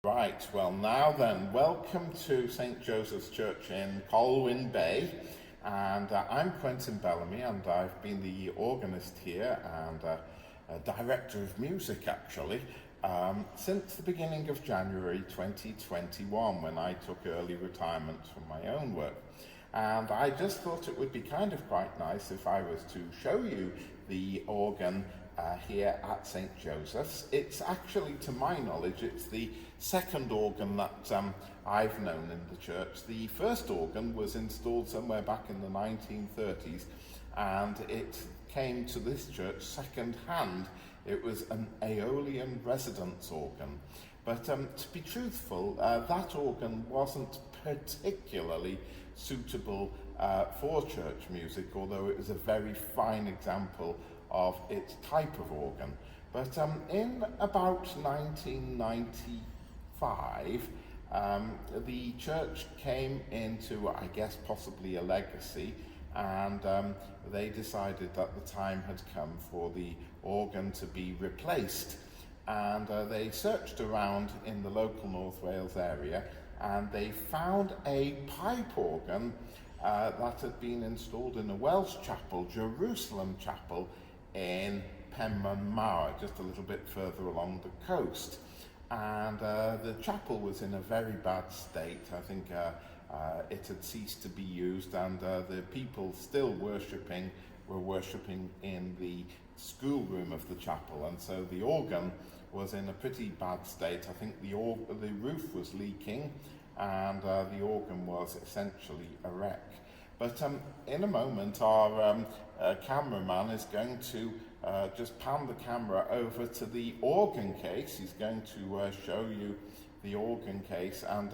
Right, well now then, welcome to St. Joseph's Church in Colwyn Bay, and I'm Quentin Bellamy, and I've been the organist here and director of music actually since the beginning of January 2021, when I took early retirement from my own work. And I just thought it would be kind of quite nice if I was to show you the organ here at St. Joseph's. It's actually, to my knowledge, it's the second organ that I've known in the church. The first organ was installed somewhere back in the 1930s, and it came to this church second hand. It was an Aeolian residence organ. But to be truthful, that organ wasn't particularly suitable for church music, although it was a very fine example of its type of organ. But in about 1995, the church came into, I guess, possibly a legacy, and they decided that the time had come for the organ to be replaced. And they searched around in the local North Wales area, and they found a pipe organ that had been installed in a Welsh chapel, Jerusalem Chapel, in Penmaenmawr, just a little bit further along the coast. And the chapel was in a very bad state. I think it had ceased to be used, and the people still were worshipping in the schoolroom of the chapel, and so the organ was in a pretty bad state. I think the roof was leaking, and the organ was essentially a wreck. But in a moment, our cameraman is going to just pan the camera over to the organ case. He's going to show you the organ case, and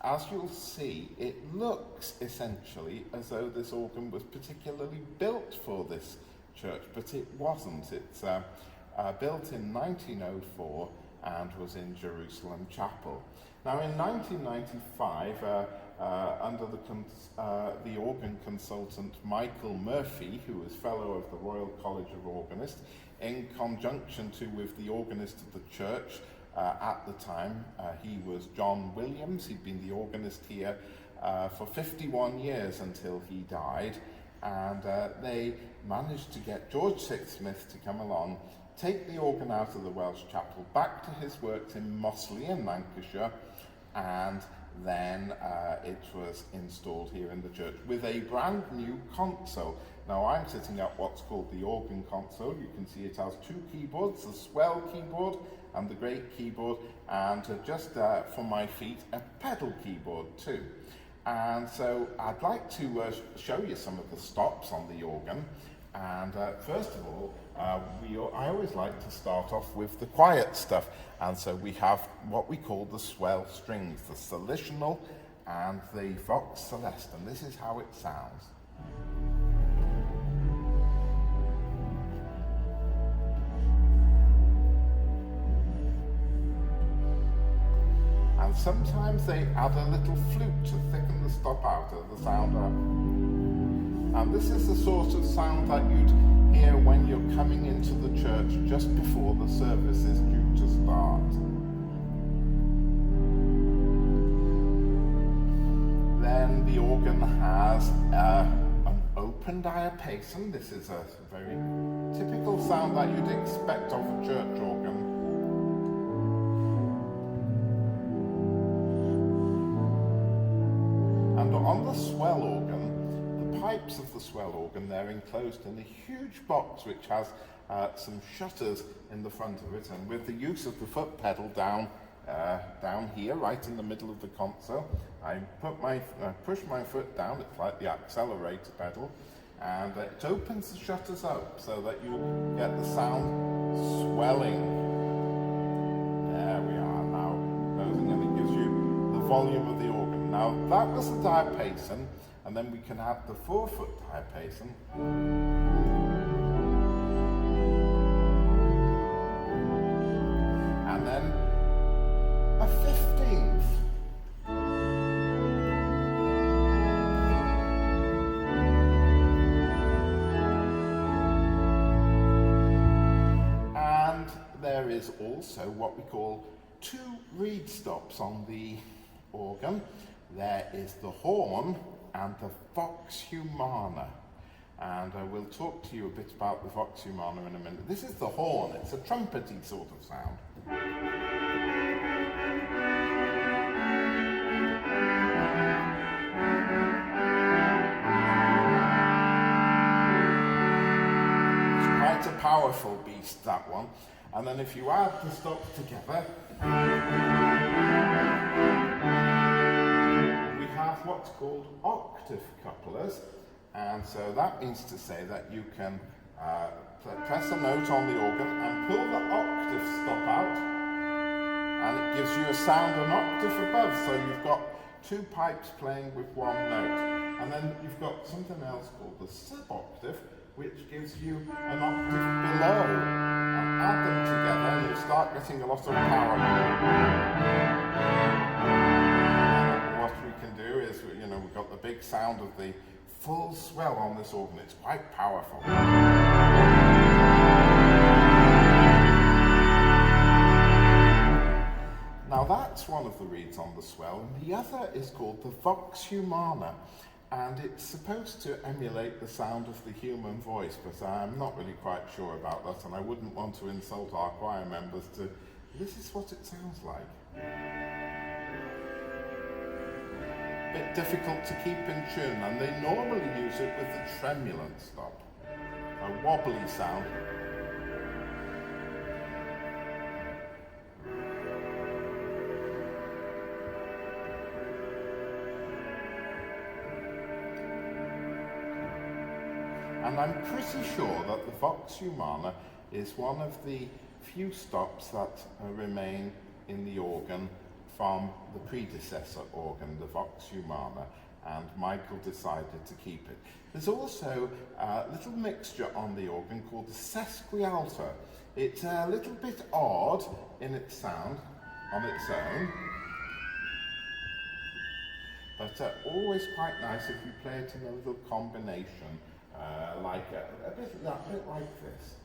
as you'll see, it looks essentially as though this organ was particularly built for this church, but it wasn't. It's built in 1904 and was in Jerusalem Chapel. Now, in 1995, under the organ consultant Michael Murphy, who was Fellow of the Royal College of Organists, in conjunction with the organist of the church at the time, he was John Williams. He'd been the organist here for 51 years until he died, and they managed to get George Sixsmith to come along, take the organ out of the Welsh chapel, back to his works in Mossley in Lancashire, and then it was installed here in the church with a brand new console. Now, I'm sitting at what's called the organ console. You can see it has two keyboards, the swell keyboard and the great keyboard, and just for my feet, a pedal keyboard too. And so I'd like to show you some of the stops on the organ. And first of all, I always like to start off with the quiet stuff. And so we have what we call the swell strings, the solitional and the vox celeste. And this is how it sounds. And sometimes they add a little flute to thicken the stop out of the sound up. And this is the sort of sound that you'd hear when you're coming into the church just before the service is due to start. Then the organ has an open diapason. This is a very typical sound that you'd expect of a church organ. And on the swell organ, pipes of the swell organ, they're enclosed in a huge box which has some shutters in the front of it, and with the use of the foot pedal down here, right in the middle of the console, I push my foot down. It's like the accelerator pedal, and it opens the shutters up so that you get the sound swelling. There we are now closing, and it gives you the volume of the organ. Now, that was the diapason. And then we can add the 4-foot diapason. And then a 15th. And there is also what we call two reed stops on the organ. There is the horn and the vox humana. And we'll talk to you a bit about the vox humana in a minute. This is the horn. It's a trumpety sort of sound. It's quite a powerful beast, that one. And then if you add the stops together, we have what's called octave couplers. And so that means to say that you can press a note on the organ and pull the octave stop out, and it gives you a sound an octave above. So you've got two pipes playing with one note. And then you've got something else called the sub-octave, which gives you an octave below. And add them together and you start getting a lot of power. And what we can do is, we've got the big sound of the full swell on this organ. It's quite powerful. Now that's one of the reeds on the swell, and the other is called the vox humana, and it's supposed to emulate the sound of the human voice, but I'm not really quite sure about that, and I wouldn't want to insult our choir members to, this is what it sounds like. Bit difficult to keep in tune, and they normally use it with the tremulant stop, a wobbly sound. And I'm pretty sure that the vox humana is one of the few stops that remain in the organ from the predecessor organ, the vox humana, and Michael decided to keep it. There's also a little mixture on the organ called the sesquialter. It's a little bit odd in its sound on its own, but always quite nice if you play it in a little combination, like a bit like this.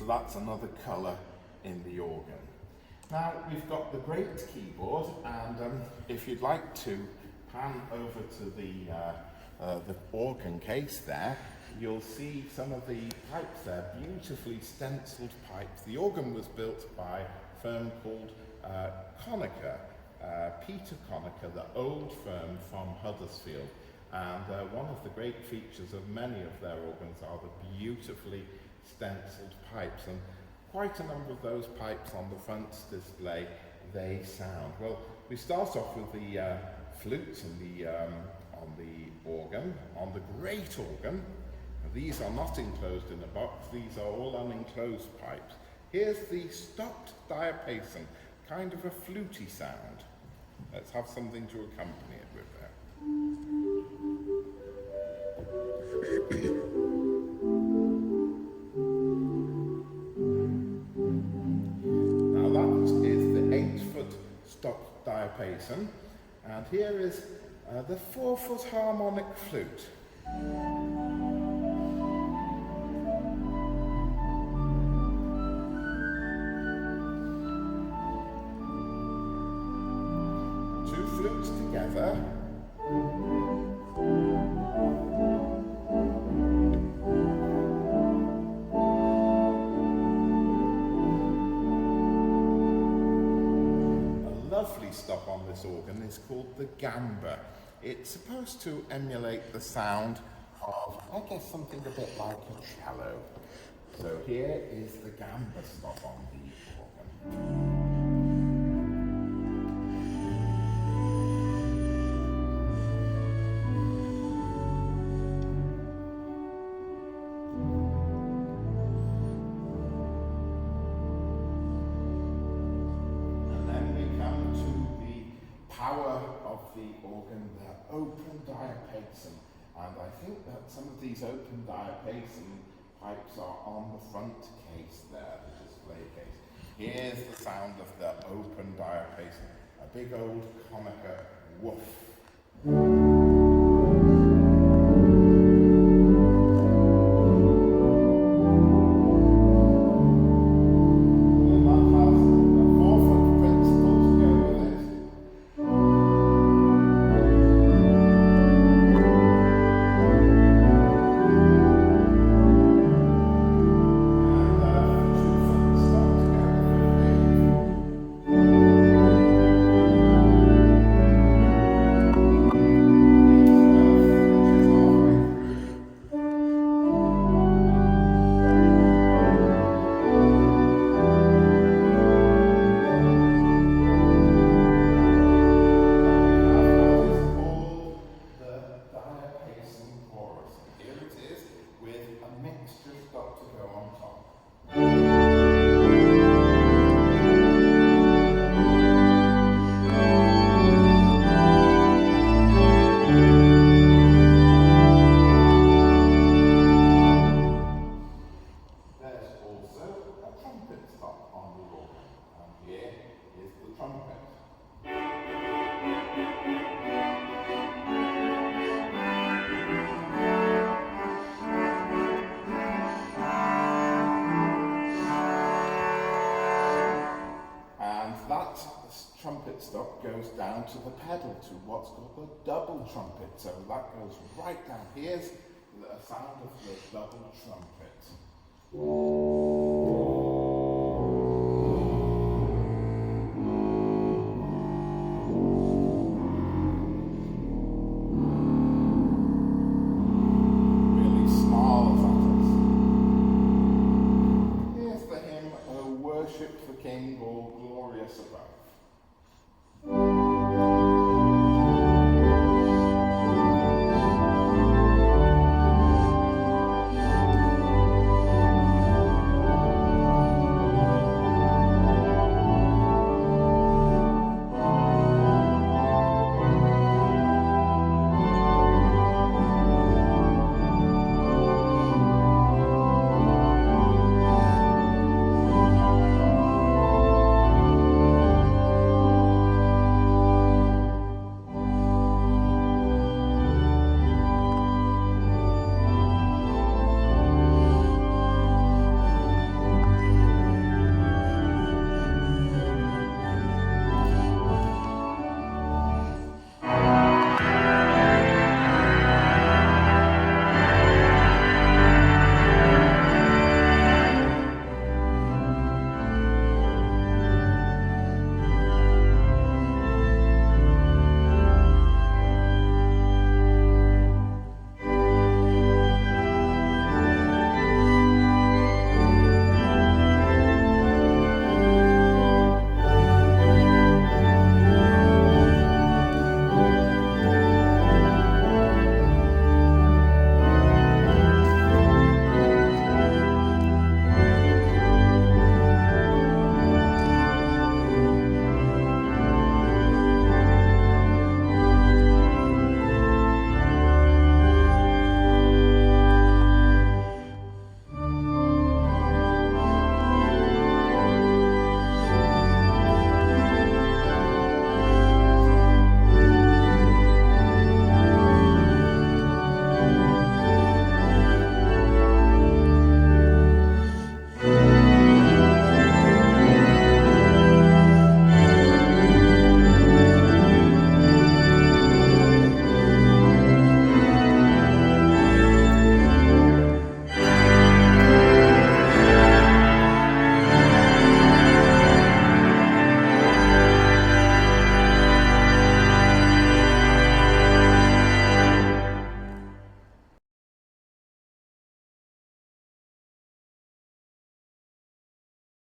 That's another colour in the organ. Now we've got the great keyboard, and if you'd like to pan over to the organ case there, you'll see some of the pipes there, beautifully stenciled pipes. The organ was built by a firm called Conacher, Peter Conacher, the old firm from Huddersfield. And one of the great features of many of their organs are the beautifully stenciled pipes, and quite a number of those pipes on the front display, they sound. Well, we start off with the flutes and on the organ, on the great organ. These are not enclosed in a box, these are all unenclosed pipes. Here's the stopped diapason, kind of a fluty sound. Let's have something to accompany it with there. Now that is the 8-foot stopped diapason, and here is the 4-foot harmonic flute. Two flutes together. A lovely stop on this organ is called the gamba. It's supposed to emulate the sound of, I guess, something a bit like a cello. So here is the gamba stop on the organ. And then we come to the power of the organ, the open diapason. And I think that some of these open diapason pipes are on the front case there, the display case. here's the sound of the open diapason, a big old Conacher woof. Trumpet stop goes down to the pedal, to what's called the double trumpet. So that goes right down. Here's the sound of the double trumpet.